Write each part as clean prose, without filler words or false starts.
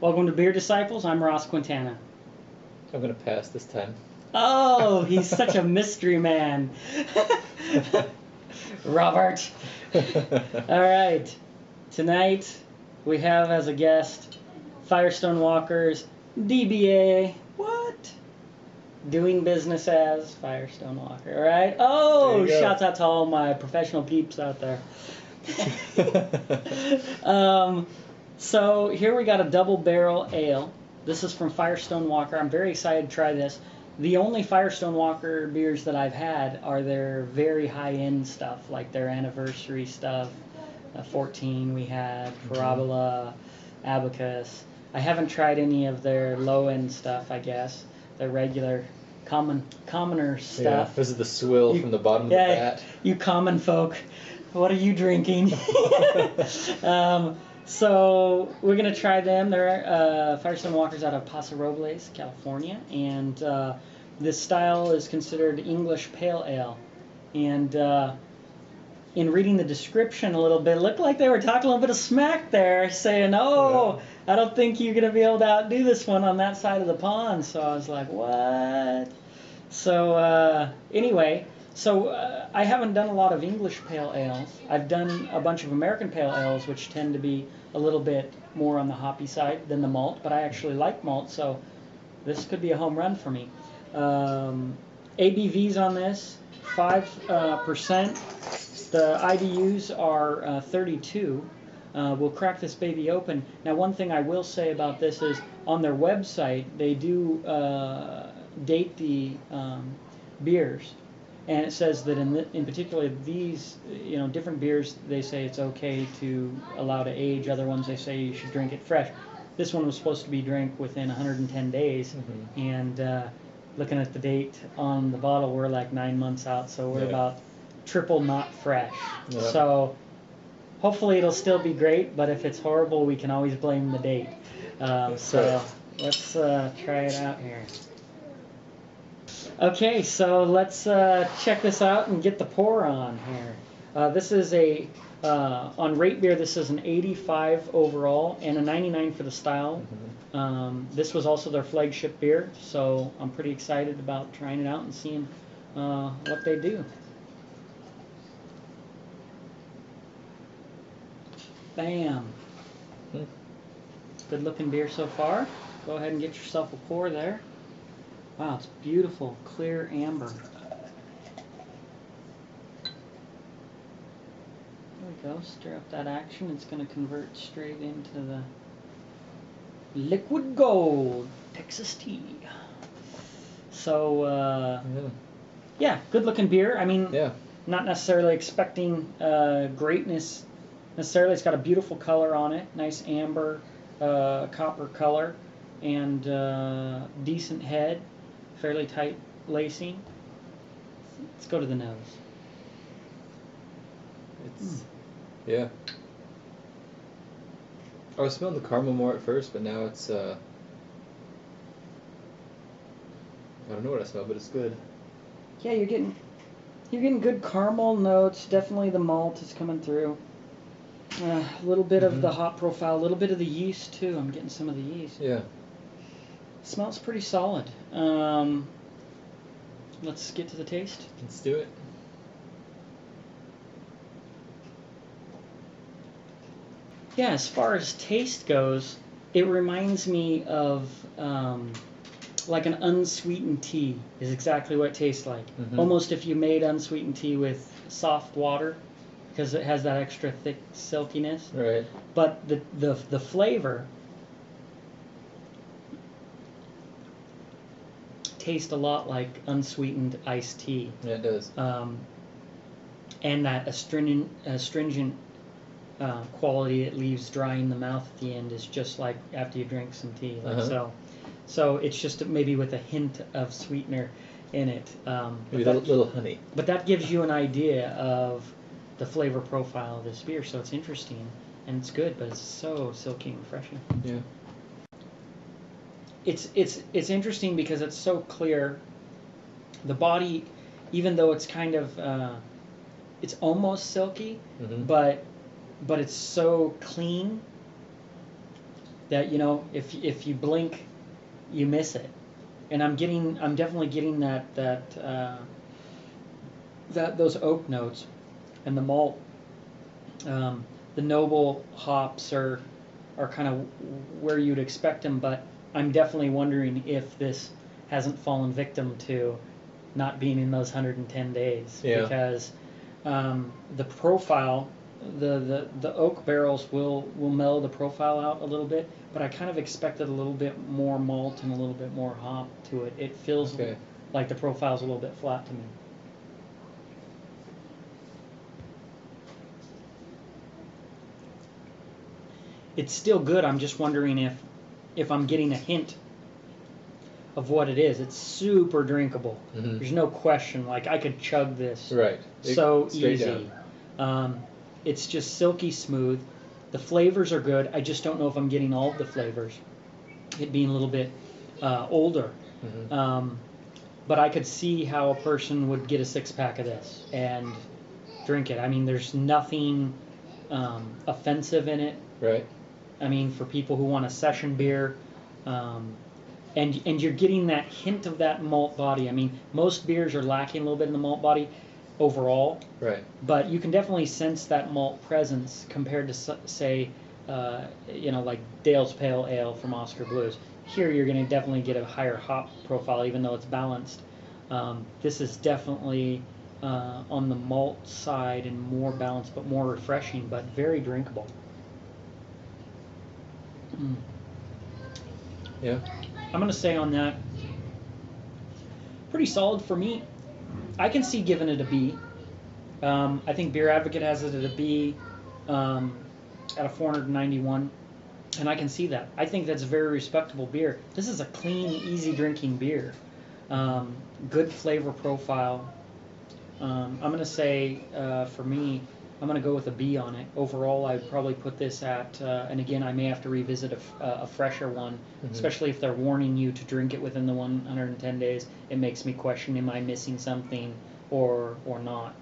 Welcome to Beer Disciples. I'm Ross Quintana. I'm going to pass this time. Oh, he's such a mystery man. Robert. All right. Tonight we have as a guest Firestone Walkers, DBA. What? Doing business as Firestone Walker. All right. Oh, shouts out to all my professional peeps out there. So here we got a double barrel ale. This is from Firestone Walker. I'm very excited to try this. The only Firestone Walker beers that I've had are their very high-end stuff, like their anniversary stuff. 14 we had, Parabola, Abacus. I haven't tried any of their low-end stuff, I guess. Their regular commoner stuff. Yeah, this is the swill from the bottom of the vat. You common folk. What are you drinking? So we're going to try them. They're Firestone Walkers out of Paso Robles, California. And this style is considered English Pale Ale. And in reading the description a little bit, it looked like they were talking a little bit of smack there, saying, I don't think you're going to be able to outdo this one on that side of the pond. So I was like, what? So anyway... So I haven't done a lot of English pale ales. I've done a bunch of American pale ales, which tend to be a little bit more on the hoppy side than the malt, but I actually like malt, so this could be a home run for me. ABVs on this, 5%. The IBUs are 32. We'll crack this baby open. Now, one thing I will say about this is on their website, they do date the beers. And it says that in particular these, different beers, they say it's okay to allow to age. Other ones they say you should drink it fresh. This one was supposed to be drank within 110 days. And looking at the date on the bottle, we're like 9 months out. So we're about triple not fresh. So hopefully it'll still be great. But if it's horrible, we can always blame the date. So let's try it out here. Okay, so let's check this out and get the pour on here. This is on RateBeer, this is an 85 overall and a 99 for the style. This was also their flagship beer, so I'm pretty excited about trying it out and seeing what they do. Bam. Good looking beer so far. Go ahead and get yourself a pour there. Wow, it's beautiful, clear amber. There we go, stir up that action. It's going to convert straight into the liquid gold, Texas tea. So, yeah, good looking beer. I mean, not necessarily expecting greatness necessarily. It's got a beautiful color on it, nice amber, copper color, and decent head. Fairly tight lacing. Let's go to the nose. I was smelling the caramel more at first, but now it's I don't know what I smell, but it's good. Yeah, you're getting good caramel notes. Definitely the malt is coming through. A little bit of the hop profile, a little bit of the yeast too. I'm getting some of the yeast. Yeah. Smells pretty solid. Let's get to the taste. Let's do it. Yeah, as far as taste goes, it reminds me of like an unsweetened tea is exactly what it tastes like. Almost if you made unsweetened tea with soft water, because it has that extra thick silkiness. Right. But the flavor tastes a lot like unsweetened iced tea. Yeah, it does. And that astringent quality it leaves dry in the mouth at the end is just like after you drink some tea. So it's just maybe with a hint of sweetener in it. Maybe a little honey. But that gives you an idea of the flavor profile of this beer. So it's interesting and it's good, but it's so silky and refreshing. Yeah. It's interesting because it's so clear. The body, even though it's kind of it's almost silky, but it's so clean that, you know, if you blink, you miss it. And I'm definitely getting those oak notes, and the malt. The noble hops are kind of where you'd expect them, but I'm definitely wondering if this hasn't fallen victim to not being in those 110 days. Yeah. Because the profile, the oak barrels will mellow the profile out a little bit, but I kind of expected a little bit more malt and a little bit more hop to it. It feels like the profile's a little bit flat to me. It's still good. I'm just wondering if I'm getting a hint of what it is. It's super drinkable. Mm-hmm. There's no question. Like, I could chug this Right. so easy. It's just silky smooth. The flavors are good. I just don't know if I'm getting all of the flavors. It being a little bit older. Mm-hmm. But I could see how a person would get a 6-pack of this and drink it. I mean, there's nothing offensive in it. Right. I mean, for people who want a session beer, and you're getting that hint of that malt body. I mean, most beers are lacking a little bit in the malt body overall. Right. But you can definitely sense that malt presence compared to, say, like Dale's Pale Ale from Oscar Blues. Here you're going to definitely get a higher hop profile, even though it's balanced. This is definitely on the malt side and more balanced, but more refreshing, but very drinkable. Yeah. I'm going to say on that, pretty solid for me. I can see giving it a B. I think BeerAdvocate has it at a B at a 491, and I can see that. I think that's a very respectable beer. This is a clean, easy drinking beer. Good flavor profile. I'm going to say, for me, I'm going to go with a B on it. Overall, I'd probably put this at, and again, I may have to revisit a fresher one, especially if they're warning you to drink it within the 110 days. It makes me question, am I missing something or not?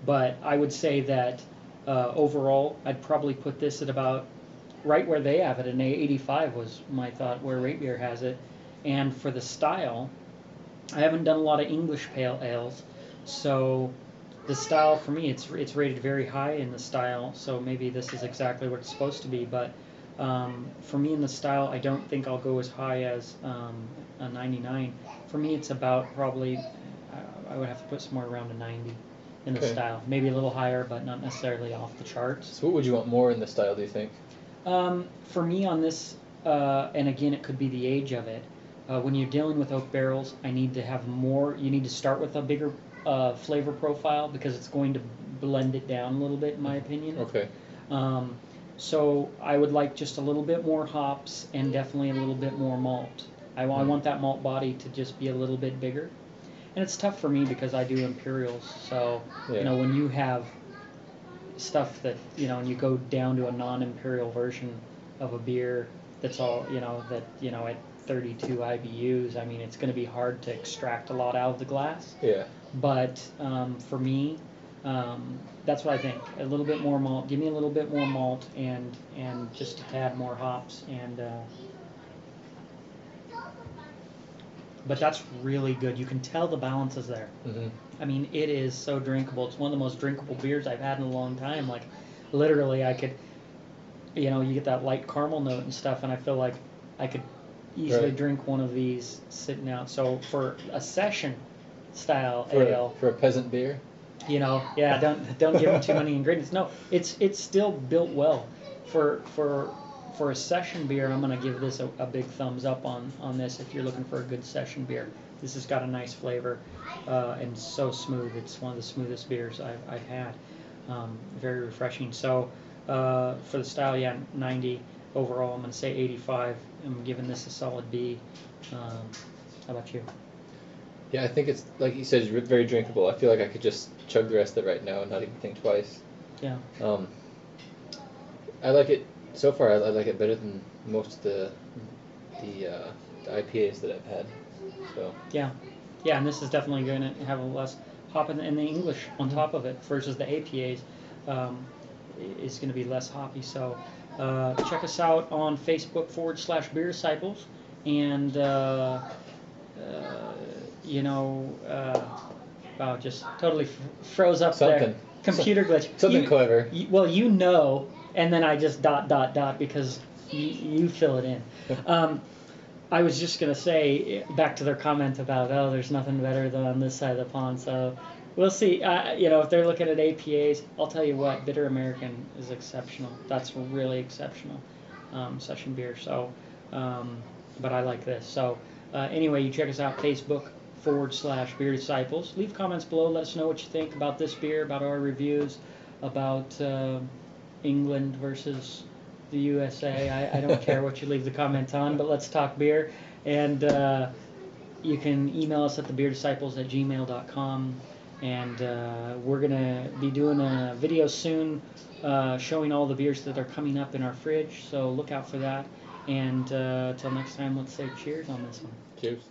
But I would say that overall, I'd probably put this at about right where they have it. An 85 was my thought, where RateBeer has it. And for the style, I haven't done a lot of English pale ales, so the style for me, it's rated very high in the style, so maybe this is exactly what it's supposed to be. But for me in the style, I don't think I'll go as high as a 99. For me, it's about probably, I would have to put somewhere around a 90 in the style. Maybe a little higher, but not necessarily off the charts. So what would you want more in the style, do you think? For me on this, and again, it could be the age of it. When you're dealing with oak barrels, I need to have more. You need to start with a bigger flavor profile because it's going to blend it down a little bit, in my opinion. Okay. So I would like just a little bit more hops and definitely a little bit more malt. I want that malt body to just be a little bit bigger. And it's tough for me because I do imperials. So, when you have stuff that, and you go down to a non-imperial version of a beer that's all, at 32 IBUs, I mean, it's going to be hard to extract a lot out of the glass. Yeah. But for me, that's what I think. A little bit more malt. Give me a little bit more malt and just a tad more hops. But that's really good. You can tell the balance is there. Mm-hmm. I mean, it is so drinkable. It's one of the most drinkable beers I've had in a long time. Like, literally, I could, you get that light caramel note and stuff, and I feel like I could easily drink one of these sitting out. So for a session style ale, for a peasant beer, don't give them too many ingredients. No, it's still built well. For a session beer, I'm going to give this a big thumbs up on this. If you're looking for a good session beer, this has got a nice flavor and so smooth. It's one of the smoothest beers I've had. Very refreshing. So for the style, 90 overall. I'm going to say 85. I'm giving this a solid B. How about you? Yeah, I think it's, like you said, it's very drinkable. I feel like I could just chug the rest of it right now and not even think twice. Yeah. I like it. So far, I like it better than most of the IPAs that I've had. So. Yeah, and this is definitely going to have a less hop in the English on top of it versus the APAs is going to be less hoppy. So Check us out on Facebook /BeerDisciples, and wow, just totally froze up there. Computer glitch. Something clever. Well, and then I just ... because you fill it in. I was just going to say, back to their comment about, there's nothing better than on this side of the pond. So we'll see. If they're looking at APAs, I'll tell you what, Bitter American is exceptional. That's really exceptional session beer. So, but I like this. So anyway, you check us out, Facebook /BeerDisciples. Leave comments below. Let us know what you think about this beer, about our reviews, about England versus the USA. I don't care what you leave the comments on, but let's talk beer. And you can email us at thebeerdisciples@gmail.com. And we're going to be doing a video soon showing all the beers that are coming up in our fridge. So look out for that. And till next time, let's say cheers on this one. Cheers.